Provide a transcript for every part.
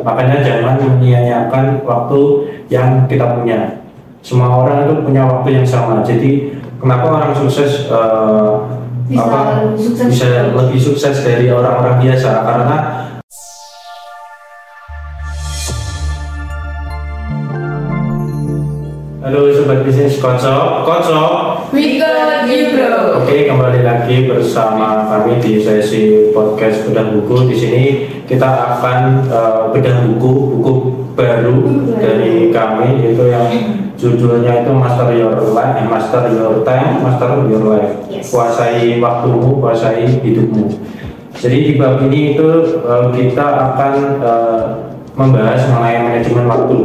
Makanya jangan menyia-nyiakan waktu yang kita punya. Semua orang itu punya waktu yang sama. Jadi kenapa orang sukses bisa lebih sukses dari orang-orang biasa? Karena halo sobat bisnis kocok, we got you bro. Oke, kembali lagi bersama kami di sesi podcast bedah buku. Di sini kita akan bedah buku baru dari kami, yaitu yang judulnya itu Master Your Life, Master Your Time, Master Your Life. Yes. Kuasai waktumu, kuasai hidupmu. Jadi di bab ini itu kita akan membahas mengenai manajemen waktu.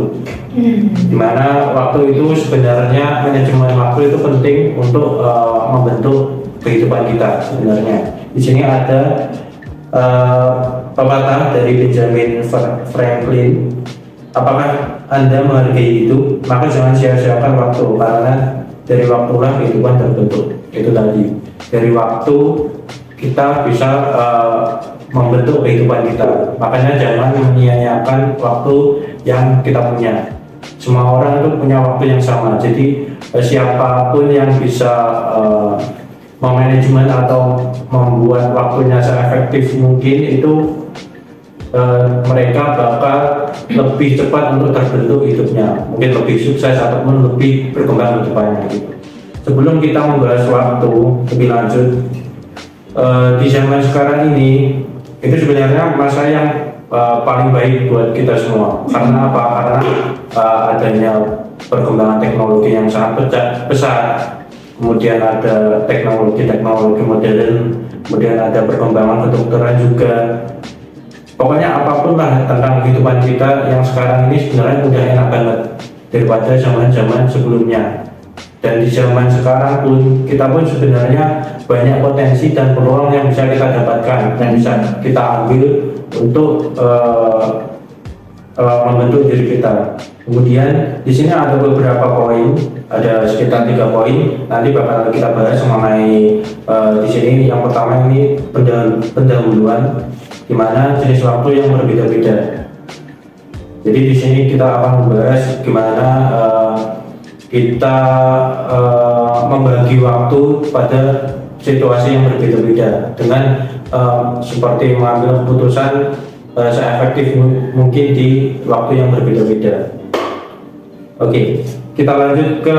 Dimana waktu itu sebenarnya manajemen waktu itu penting untuk membentuk kehidupan kita sebenarnya. Di sini ada pepatah dari Benjamin Franklin. Apakah Anda menghargai itu? Maka jangan sia-siakan waktu, karena dari waktulah kehidupan terbentuk. Itu tadi, dari waktu kita bisa membentuk kehidupan kita. Makanya jangan menyia-nyiakan waktu yang kita punya. Semua orang itu punya waktu yang sama. Jadi siapapun yang bisa memanajemen atau membuat waktunya seefektif mungkin, itu mereka bakal lebih cepat untuk terbentuk hidupnya, mungkin lebih sukses ataupun lebih berkembang ke depannya gitu. Sebelum kita membahas waktu lebih lanjut, di zaman sekarang ini itu sebenarnya masa yang paling baik buat kita semua. Karena apa? Karena adanya perkembangan teknologi yang sangat besar, kemudian ada teknologi modern, kemudian ada perkembangan kedokteran juga. Pokoknya apapun lah tentang kehidupan kita yang sekarang ini sebenarnya udah enak banget daripada zaman-zaman sebelumnya. Dan di zaman sekarang pun kita pun sebenarnya banyak potensi dan peluang yang bisa kita dapatkan dan bisa kita ambil untuk membentuk diri kita. Kemudian di sini ada beberapa poin, ada sekitar 3 poin. Nanti bakal kita bahas mengenai di sini. Yang pertama ini pendahuluan, di mana jenis waktu yang berbeda-beda. Jadi di sini kita akan membahas gimana kita membagi waktu pada situasi yang berbeda-beda dengan seperti mengambil keputusan seefektif mungkin di waktu yang berbeda-beda. Oke, kita lanjut ke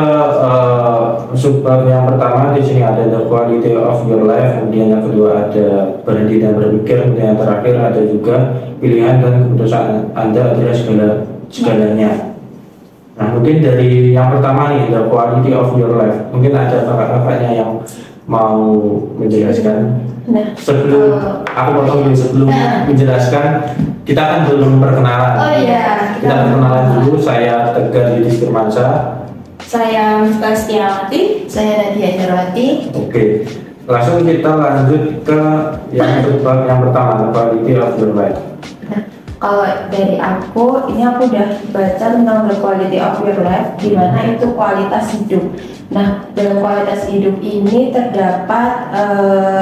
subbab yang pertama. Di sini ada the quality of your life, kemudian yang kedua ada berhenti dan berpikir, kemudian yang terakhir ada juga pilihan dan keputusan Anda adalah segalanya. Nah, mungkin dari yang pertama nih, the quality of your life, mungkin ada kakak-kakaknya yang mau menjelaskan. Nah, sebelum aku potong dulu, sebelum menjelaskan, kita kan belum perkenalan. Oh iya, kita perkenalan dulu. Saya Tegar Yudis Firmansyah. saya Mifta Setiawati. Saya Nadia Jarwati. Oke, langsung kita lanjut ke yang pertama, the quality of your life. Kalau dari aku, ini aku udah baca tentang the quality of your life, di mana itu kualitas hidup. Nah, dalam kualitas hidup ini terdapat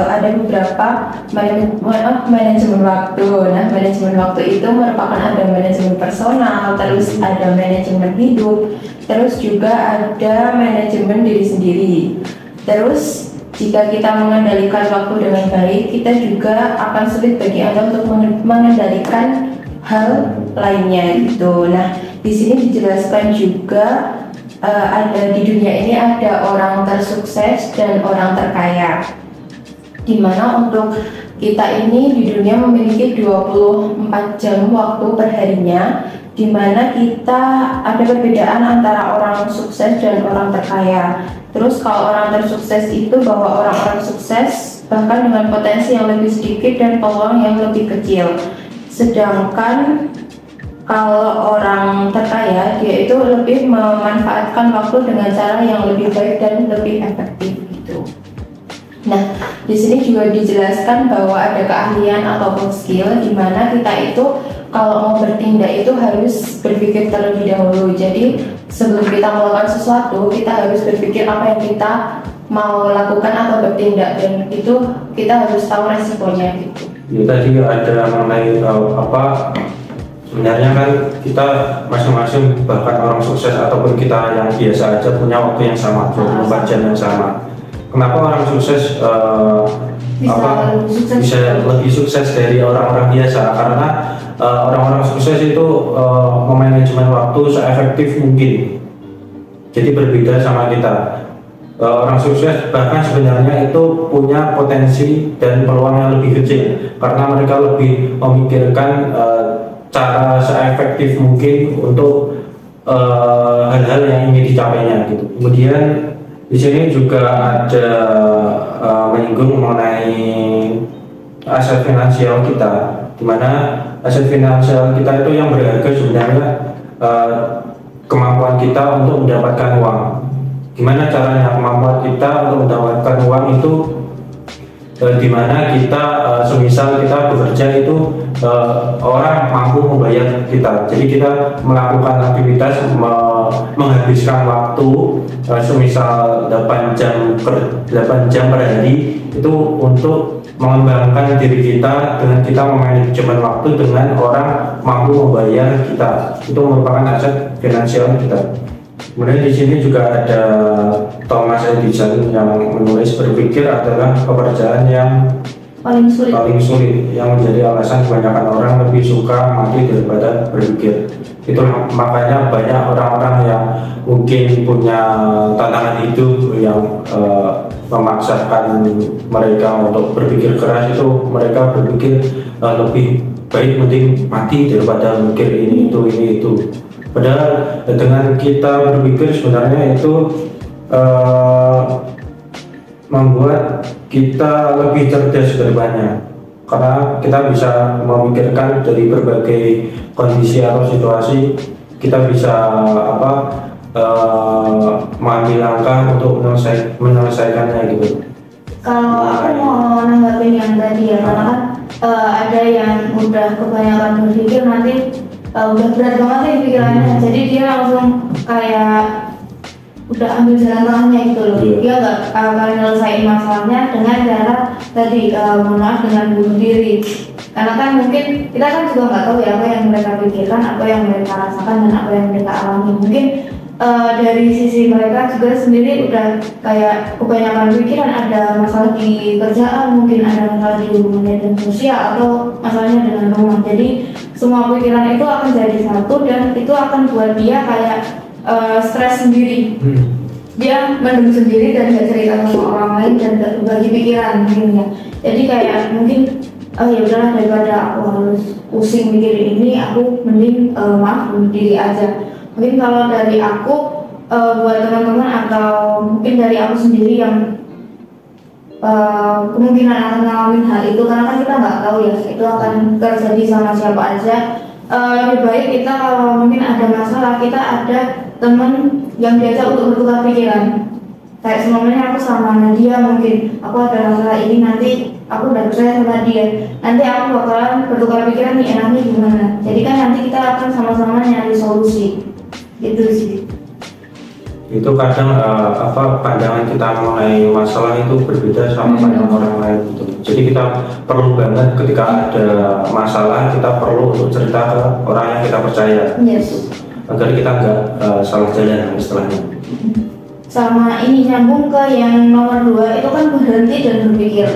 ada beberapa manajemen waktu. Nah, manajemen waktu itu merupakan ada manajemen personal, terus ada manajemen hidup, terus juga ada manajemen diri sendiri. Terus jika kita mengendalikan waktu dengan baik, kita juga akan sulit bagi Anda untuk mengendalikan hal lainnya gitu. Nah, di sini dijelaskan juga ada di dunia ini ada orang tersukses dan orang terkaya. Dimana untuk kita ini di dunia memiliki 24 jam waktu perharinya, dimana kita ada perbedaan antara orang sukses dan orang terkaya. Terus kalau orang tersukses itu bahwa orang-orang sukses bahkan dengan potensi yang lebih sedikit dan peluang yang lebih kecil. Sedangkan kalau orang terkaya, dia itu lebih memanfaatkan waktu dengan cara yang lebih baik dan lebih efektif gitu. Nah, di sini juga dijelaskan bahwa ada keahlian ataupun skill di mana kita itu kalau mau bertindak itu harus berpikir terlebih dahulu. Jadi sebelum kita melakukan sesuatu, kita harus berpikir apa yang kita mau lakukan atau bertindak, dan itu kita harus tahu resikonya gitu. Ya, tadi ada mengenai Sebenarnya kan kita masing-masing, bahkan orang sukses ataupun kita yang biasa aja, punya waktu yang sama, 24 jam yang sama. Kenapa orang sukses bisa lebih sukses dari orang-orang biasa? Karena orang-orang sukses itu memanajemen waktu seefektif mungkin. Jadi berbeda sama kita. Orang sukses bahkan sebenarnya itu punya potensi dan peluang yang lebih kecil karena mereka lebih memikirkan cara seefektif mungkin untuk hal-hal yang ingin dicapainya gitu. Kemudian di sini juga ada menyinggung mengenai aset finansial kita, di mana aset finansial kita itu yang berharga sebenarnya kemampuan kita untuk mendapatkan uang. Gimana caranya kemampuan kita untuk mendapatkan uang itu? Dimana kita semisal kita bekerja itu orang mampu membayar kita, jadi kita melakukan aktivitas menghabiskan waktu semisal 8 jam per hari itu untuk mengembangkan diri kita dengan kita memanajemen waktu dengan orang mampu membayar kita. Itu merupakan aset finansial kita. Kemudian di sini juga ada Thomas Edison yang menulis berpikir adalah pekerjaan yang paling sulit yang menjadi alasan kebanyakan orang lebih suka mati daripada berpikir. Itu makanya banyak orang-orang yang mungkin punya tantangan hidup yang memaksakan mereka untuk berpikir keras, itu mereka berpikir lebih baik mending mati daripada mikir ini itu. Padahal dengan kita berpikir sebenarnya itu membuat kita lebih cerdas ke depannya, karena kita bisa memikirkan dari berbagai kondisi atau situasi, kita bisa mengambil langkah untuk menyelesaikannya gitu. Kalau aku mau nanggapin yang tadi ya, karena kan ada yang udah kebanyakan berpikir nanti udah berat banget nih pikirannya, jadi dia langsung kayak udah ambil jalan tengahnya gitu loh. Dia nggak akan nyelesain masalahnya dengan cara tadi dengan bunuh diri, karena kan mungkin kita kan juga nggak tahu ya apa yang mereka pikirkan, apa yang mereka rasakan dan apa yang mereka alami. Mungkin dari sisi mereka juga sendiri udah kayak kebanyakan pikiran, ada masalah di kerjaan, mungkin ada masalah di hubungan dan sosial, atau masalahnya dengan rumah. Jadi semua pikiran itu akan jadi satu dan itu akan buat dia kayak stres sendiri. Dia mendem sendiri dan gak cerita sama orang lain dan gak berbagi pikiran mungkin ya. Jadi kayak mungkin ya udahlah, daripada aku harus pusing mikirin ini, aku mending bunuh diri aja. Mungkin kalau dari aku buat teman-teman atau mungkin dari aku sendiri yang kemungkinan akan ngalamin hal itu, karena kan kita nggak tahu ya itu akan terjadi sama siapa aja. Lebih baik kita kalau mungkin ada masalah, kita ada teman yang diajak untuk bertukar pikiran. Kayak semuanya aku sama Nadia, mungkin aku ada masalah ini, nanti aku udah percaya sama dia, nanti aku bakalan bertukar pikiran nih enaknya gimana. Jadi kan nanti kita akan sama-sama nyari solusi. Gitu sih. Itu kadang pandangan kita mengenai masalah itu berbeda sama pandangan orang lain gitu. Jadi kita perlu banget ketika ada masalah, kita perlu untuk cerita ke orang yang kita percaya, agar kita nggak salah jalan istilahnya. Sama ini nyambung ke yang nomor 2, itu kan berhenti dan berpikir.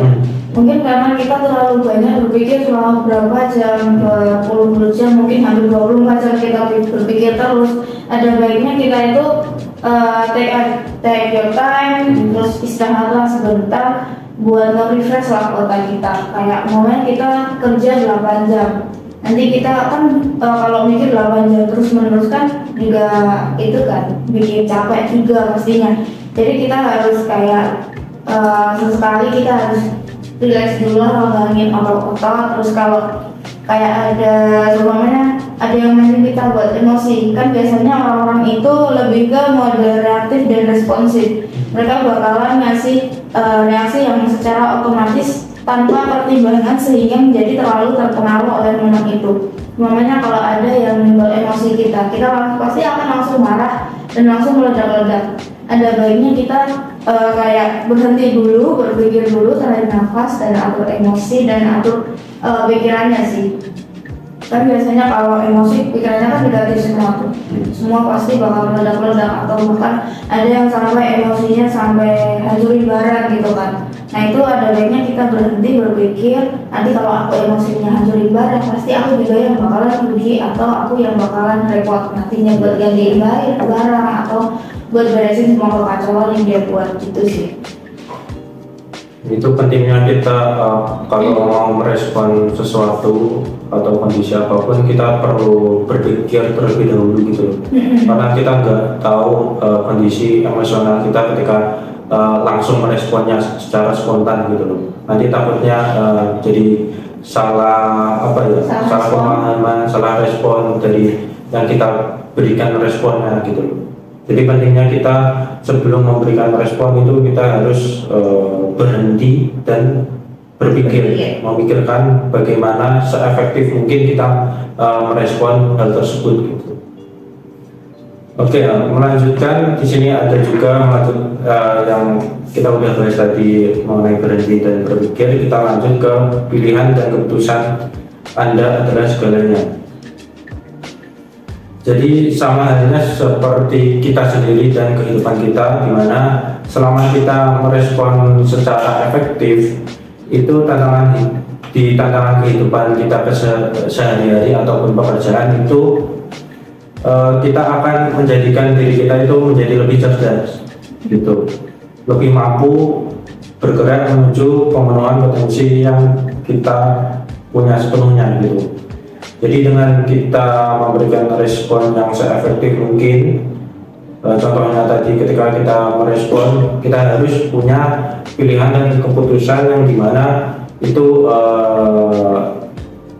Mungkin karena kita terlalu banyak berpikir selama berapa jam, 20 jam, mungkin hampir 24 jam kita berpikir terus. Ada baiknya kita itu take your time, terus istirahatlah sebentar buat nge-refresh lah otak kita. Kayak momen kita kerja 8 jam, nanti kita kan kalau mikir 8 jam terus menerus kan juga itu kan bikin capek juga pastinya. Jadi kita harus kayak sesekali kita harus relax dulu, ngembangin otot-otot. Terus kalau kayak ada semuanya ada yang mainin kita buat emosi, kan biasanya orang-orang itu lebih ke mode reaktif dan responsif. Mereka bakalan ngasih reaksi yang secara otomatis tanpa pertimbangan sehingga menjadi terlalu terpengaruh oleh momen itu. Namanya kalau ada yang menimbul emosi kita pasti akan langsung marah dan langsung meledak-ledak. Ada baiknya kita kayak berhenti dulu, berpikir dulu, tarik nafas dan atur emosi dan atur pikirannya sih. Kan biasanya kalau emosi pikirannya kan negatif semua tuh, semua pasti bakal meledak-ledak atau bahkan ada yang sampai emosinya sampai hancurin barang gitu kan. Nah itu ada baiknya kita berhenti berpikir, nanti kalau aku emosinya hancurin barang pasti aku juga yang bakalan rugi atau aku yang bakalan repot nantinya buat gantiin barang atau buat beresin semua kekacauan yang dia buat gitu sih. Itu pentingnya kita kalau mau merespon sesuatu atau kondisi apapun kita perlu berpikir terlebih dahulu gitu loh. Karena kita nggak tahu kondisi emosional kita ketika langsung meresponnya secara spontan gitu loh. Nanti takutnya jadi salah pemahaman, salah respon dari yang kita berikan responnya gitu loh. Jadi pentingnya kita sebelum memberikan respon itu kita harus berhenti dan berpikir, memikirkan bagaimana seefektif mungkin kita merespon hal tersebut gitu. Oke, melanjutkan di sini ada juga yang kita udah bahas tadi mengenai berhenti dan berpikir. Kita lanjut ke pilihan dan keputusan Anda adalah segalanya. Jadi sama halnya seperti kita sendiri dan kehidupan kita, di mana selama kita merespon secara efektif, itu tantangan kehidupan kita sehari-hari ataupun pekerjaan itu kita akan menjadikan diri kita itu menjadi lebih cerdas, gitu, lebih mampu bergerak menuju pemenuhan potensi yang kita punya sepenuhnya, gitu. Jadi dengan kita memberikan respon yang seefektif mungkin, contohnya tadi ketika kita merespon, kita harus punya pilihan dan keputusan yang dimana itu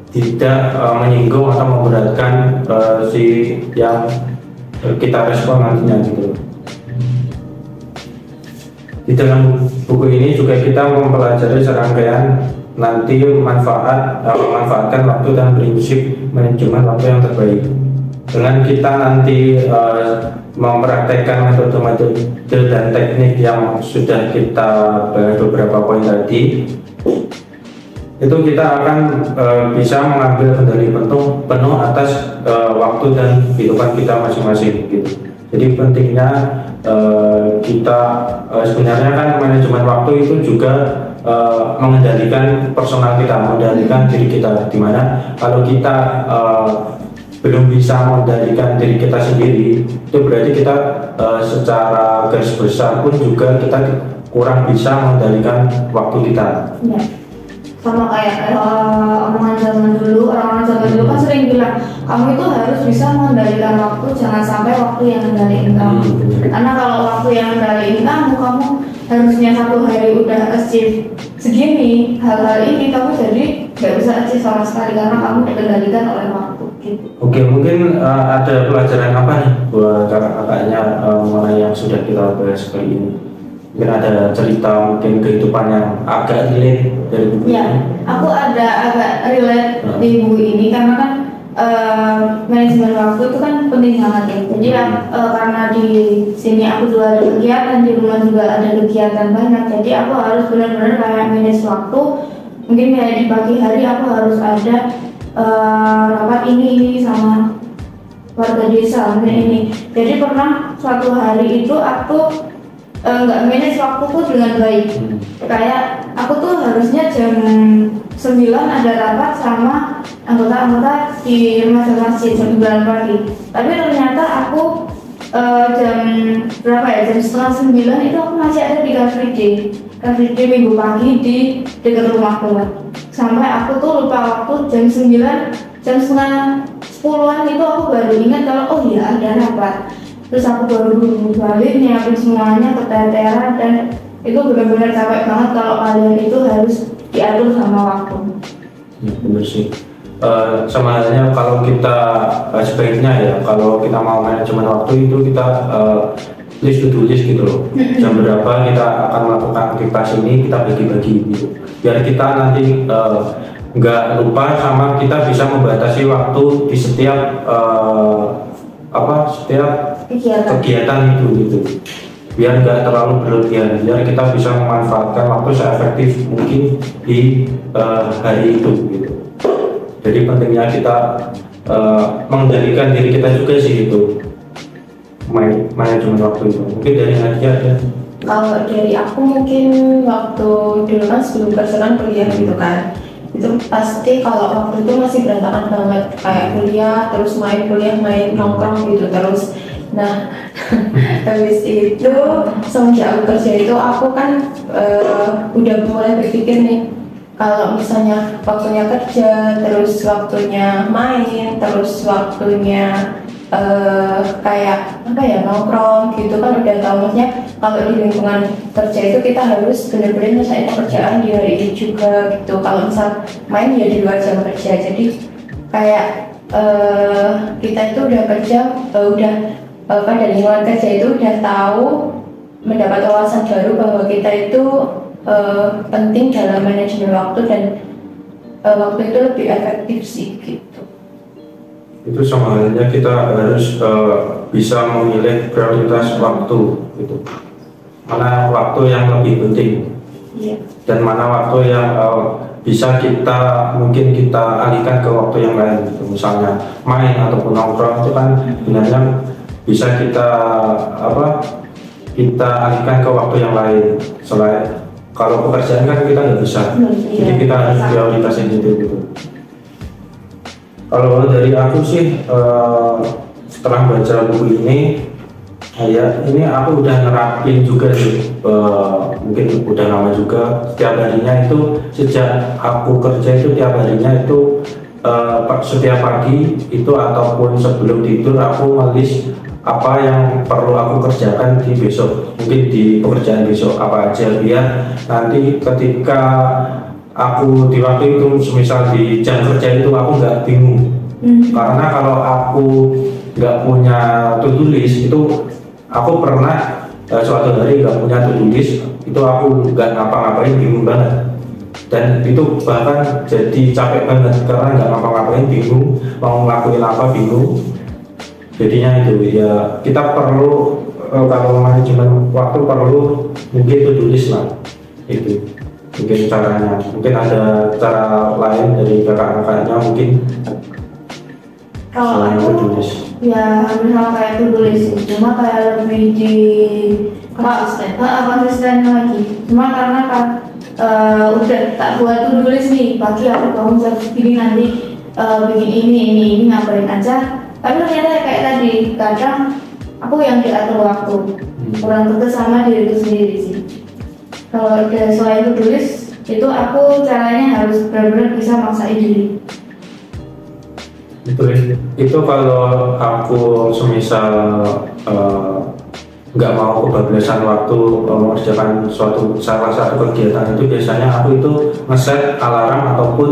tidak menyinggung atau memberatkan si yang kita respon nantinya gitu. Di dalam buku ini juga kita mempelajari serangkaian nanti memanfaatkan waktu dan prinsip manajemen waktu yang terbaik. Dengan kita nanti mempraktekkan metode-metode dan teknik yang sudah kita bahas beberapa poin tadi, itu kita akan bisa mengambil kendali penuh atas waktu dan kehidupan kita masing-masing gitu. Jadi pentingnya kita sebenarnya kan manajemen waktu itu juga mengendalikan personal kita, mengendalikan diri kita, dimana kalau kita belum bisa mengendalikan diri kita sendiri, itu berarti kita secara garis besar pun juga kita kurang bisa mengendalikan waktu kita. Ya. Sama kayak omongan zaman dulu, orang-orang zaman dulu kan sering bilang kamu itu harus bisa mengendalikan waktu, jangan sampai waktu yang mengendalikan kamu. Karena kalau waktu yang mengendalikan kamu harusnya satu hari udah achieve segini hal-hal ini, kamu jadi nggak bisa achieve sama sekali karena kamu dikendalikan oleh waktu gitu. Oke, mungkin ada pelajaran apa nih buat kakak-kakaknya mengenai yang sudah kita bahas kali ini? Mungkin ada cerita mungkin kehidupan yang agak relate dari buku ini. Aku ada agak relate di buku ini karena kan manajemen waktu itu kan penting banget ya. Jadi karena di sini aku juga ada kegiatan, di rumah juga ada kegiatan banyak. Jadi aku harus benar-benar kayak manage waktu. Mungkin kayak di pagi hari aku harus ada rapat ini sama warga desa ini. Jadi pernah suatu hari itu aku nggak manage waktuku dengan baik. Kayak aku tuh harusnya jam 9 ada rapat sama anggota-anggota di masjid jam 9 pagi. Tapi ternyata aku jam berapa ya, jam setengah 9 itu aku masih ada di Car Free Day minggu pagi di dekat rumahku. Sampai aku tuh lupa waktu jam 9, jam setengah 10-an itu aku baru ingat kalau oh iya ada rapat. Terus aku baru balik nyiapin semuanya keteteran dan itu benar-benar capek banget kalau kalian itu harus diatur sama waktu. Ya, benar sih. Sama halnya kalau kita sebaiknya ya kalau kita mau manajemen waktu itu kita list to do list gitu loh. Jam berapa kita akan melakukan aktivitas ini kita bagi-bagi gitu. Biar kita nanti nggak lupa sama kita bisa membatasi waktu di setiap kegiatan itu gitu, biar nggak terlalu berlebihan, biar kita bisa memanfaatkan waktu seefektif mungkin di hari itu gitu. Jadi pentingnya kita mengendalikan diri kita juga sih itu manajemen waktu itu. Mungkin dari Nadia ada. Kalau dari aku mungkin waktu dulu kan sebelum kerjaan kuliah gitu kan, itu pasti kalau waktu itu masih berantakan banget, kayak kuliah terus main, kuliah main, nongkrong gitu terus. Nah habis itu semenjak aku kerja itu aku kan udah mulai berpikir nih, kalau misalnya waktunya kerja, terus waktunya main, terus waktunya kayak apa ya, nongkrong gitu kan, udah tahu maksudnya kalau di lingkungan kerja itu kita harus benar-benar nyelesain pekerjaan di hari ini juga gitu. Kalau misal main ya di luar jam kerja, jadi kayak kita itu udah kerja, kan dari lingkungan kerja itu udah tahu, mendapat wawasan baru bahwa kita itu penting dalam manajemen waktu dan waktu itu lebih efektif sih gitu. Itu sama halnya kita harus bisa memilih prioritas waktu gitu. Mana waktu yang lebih penting, dan mana waktu yang bisa mungkin kita alihkan ke waktu yang lain gitu. Misalnya main ataupun nongkrong itu kan sebenarnya bisa kita alihkan ke waktu yang lain. Selain kalau pekerjaan kan kita nggak bisa, jadi kita harus prioritasin itu gitu. Kalau dari aku sih setelah baca buku ini, ini aku udah nerapin juga sih, mungkin udah lama juga. Setiap harinya itu sejak aku kerja itu tiap harinya itu setiap pagi itu ataupun sebelum tidur aku menulis apa yang perlu aku kerjakan di besok, mungkin di pekerjaan besok apa aja, biar nanti ketika aku di waktu itu, semisal di jam kerja itu aku nggak bingung. Karena kalau aku nggak punya to-do list itu, aku pernah suatu hari nggak punya to-do list itu aku nggak ngapa-ngapain, bingung banget. Dan itu bahkan jadi capek banget karena nggak ngapa-ngapain, bingung mau ngelakuin apa, bingung. Jadinya itu ya, kita perlu kalau manajemen waktu perlu mungkin to-do list lah itu. Mungkin caranya, mungkin ada cara lain dari kakak-kakaknya mungkin. Kalau aku ya hampir sama kayak to-do list, cuma kayak lebih di konsisten lagi. Cuma karena kan udah tak buat to-do list nih, pagi aku bangun jam segini nanti bikin ini ngapain aja. Tapi ternyata kayak tadi, kadang aku yang diatur waktu, kurang tegas sama diriku sendiri sih. Kalau udah selain to-do list itu aku caranya harus benar-benar bisa maksain diri. Itu kalau aku semisal nggak mau kebablasan waktu mengerjakan salah satu kegiatan itu, biasanya aku itu ngeset alarm ataupun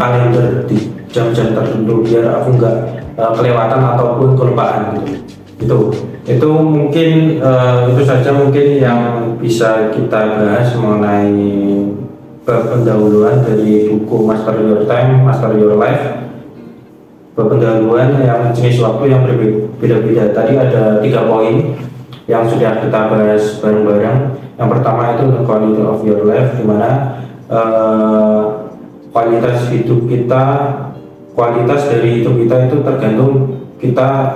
kalender di jam-jam tertentu biar aku nggak kelewatan ataupun kelupaan gitu. Itu mungkin itu saja mungkin yang bisa kita bahas mengenai pendahuluan dari buku Master Your Time, Master Your Life. Pendahuluan yang jenis waktu yang berbeda-beda. Tadi ada 3 poin yang sudah kita bahas bareng-bareng. Yang pertama itu the quality of your life, di mana kualitas dari hidup kita itu tergantung kita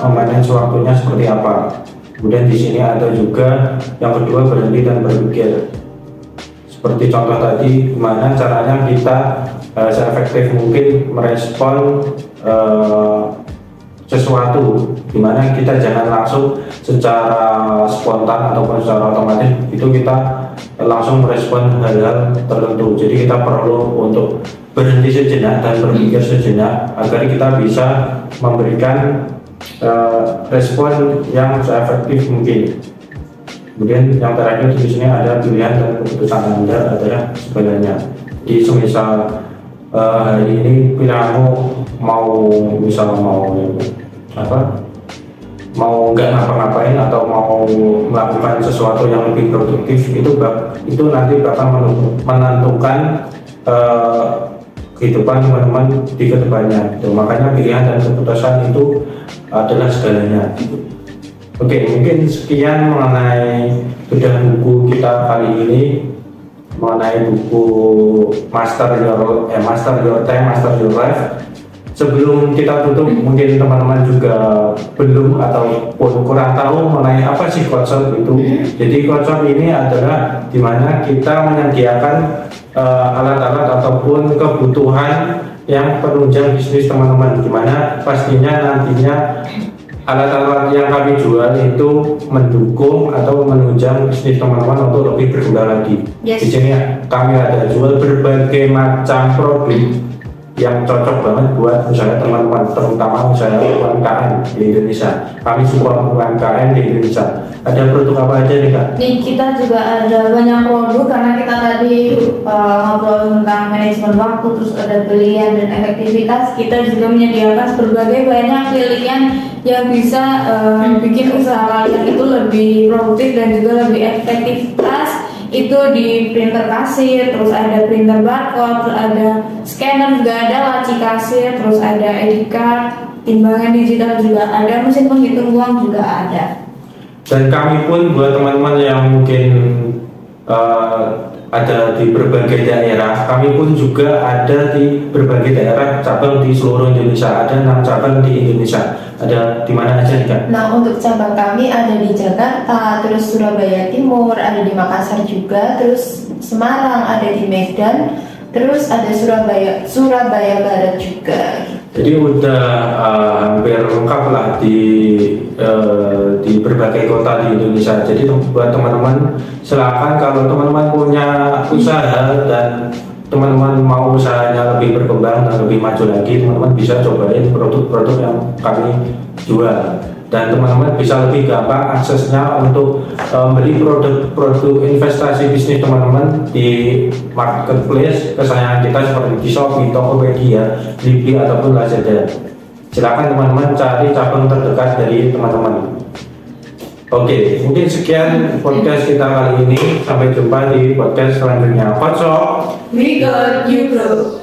memanage waktunya seperti apa. Kemudian di sini ada juga yang kedua, berhenti dan berpikir. Seperti contoh tadi, gimana caranya kita seefektif mungkin merespon sesuatu, dimana kita jangan langsung secara spontan ataupun secara otomatis itu kita langsung merespon hal-hal tertentu. Jadi kita perlu untuk berhenti sejenak dan berpikir sejenak agar kita bisa memberikan respon yang seefektif mungkin. Kemudian yang terakhir di sini ada pilihan dan keputusan Anda adalah segalanya. Di semisal hari ini pilihanmu mau nggak ngapa-ngapain atau mau melakukan sesuatu yang lebih produktif, itu nanti bakal menentukan kehidupan teman-teman di kedepannya. Makanya pilihan dan keputusan itu adalah segalanya. Oke, mungkin sekian mengenai bedah buku kita kali ini. mengenai buku Master Your Time, Master Your Life. Sebelum kita tutup, mungkin teman-teman juga belum ataupun kurang tahu mengenai apa sih coach itu. Jadi coach ini adalah dimana kita menyediakan alat-alat ataupun kebutuhan yang penunjang bisnis teman-teman, dimana pastinya nantinya alat-alat yang kami jual itu mendukung atau menunjang bisnis teman-teman untuk lebih berkembang lagi. Yes. Di sini kami ada jual berbagai macam produk yang cocok banget buat misalnya teman-teman, terutama misalnya UMKM di Indonesia. Kami support UMKM di Indonesia. Ada produk apa aja nih Kak? Nih kita juga ada banyak produk karena kita tadi ngobrol tentang manajemen waktu, terus ada pilihan dan efektivitas. Kita juga menyediakan berbagai banyak pilihan yang bisa bikin usaha kalian itu lebih produktif dan juga lebih efektivitas. Itu di printer kasir, terus ada printer barcode, terus ada scanner juga ada, laci kasir, terus ada ID card, timbangan digital juga ada, mesin penghitung uang juga ada. Dan kami pun buat teman-teman yang mungkin ada di berbagai daerah, kami pun juga ada di berbagai daerah, cabang di seluruh Indonesia. Ada 6 cabang di Indonesia. Ada di mana aja nih Kak? Nah, untuk cabang kami ada di Jakarta, terus Surabaya Timur, ada di Makassar juga, terus Semarang, ada di Medan, terus ada Surabaya Barat juga. Jadi udah hampir lengkap lah di berbagai kota di Indonesia. Jadi buat teman-teman, silakan kalau teman-teman punya usaha dan teman-teman mau usahanya lebih berkembang dan lebih maju lagi, teman-teman bisa cobain produk-produk yang kami jual. Dan teman-teman bisa lebih gampang aksesnya untuk beli produk-produk investasi bisnis teman-teman di marketplace kesayangan kita seperti di Shopee, Tokopedia, Blibli ataupun Lazada. Silakan teman-teman cari cabang terdekat dari teman-teman. Oke, mungkin sekian podcast kita kali ini. Sampai jumpa di podcast selanjutnya. Coach, We got you bro.